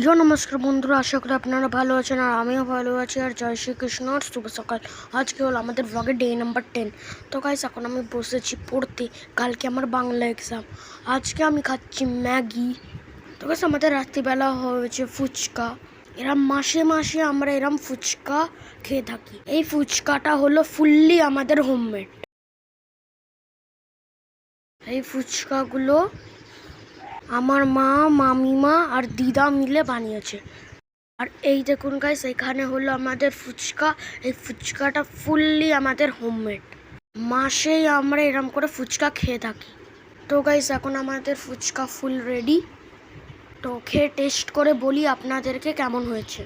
Hello নমস্কার বন্ধুরা, আশা করি আপনারা ভালো আছেন আর আমিও ভালো আছি। আর জয় শ্রীকৃষ্ণ আর শুভ সকাল। আজকে হলো আমাদের ব্লগের ডে নাম্বার 10। তো গাইস এখন আমি বসেছি পড়তে, কালকে আমার বাংলা এক্সাম। আজকে আমি খাচ্ছি ম্যাগি। তো গাইস আমাদের রাত্রিবেলা হয়েছে ফুচকা। এরম মাসে মাসে আমরা এরম ফুচকা খেয়ে থাকি। এই ফুচকাটা হলো ফুললি আমাদের হোমমেড। এই ফুচকাগুলো আমার মা, মামিমা আর দিদা মিলে বানিয়েছে। আর এই দেখুন গাইস, এখানে হলো আমাদের ফুচকা। এই ফুচকাটা ফুললি আমাদের হোমমেড। মাসেই আমরা এরম করে ফুচকা খেয়ে থাকি। তো গাইস এখন আমাদের ফুচকা ফুল রেডি। তো খেয়ে টেস্ট করে বলি আপনাদেরকে কেমন হয়েছে।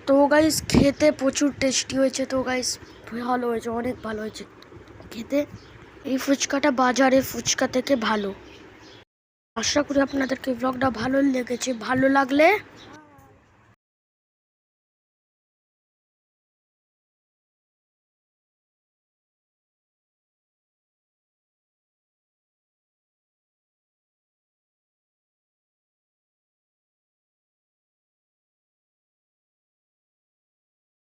তো গাইস খেতে প্রচুর টেস্টি হয়েছে। তো গাইস ভালো হয়েছে, অনেক ভালো হয়েছে খেতে। এই ফুচকাটা বাজারে ফুচকা থেকে ভালো। আশা করি আপনাদেরকে ব্লগটা ভালো লেগেছে। ভালো লাগলে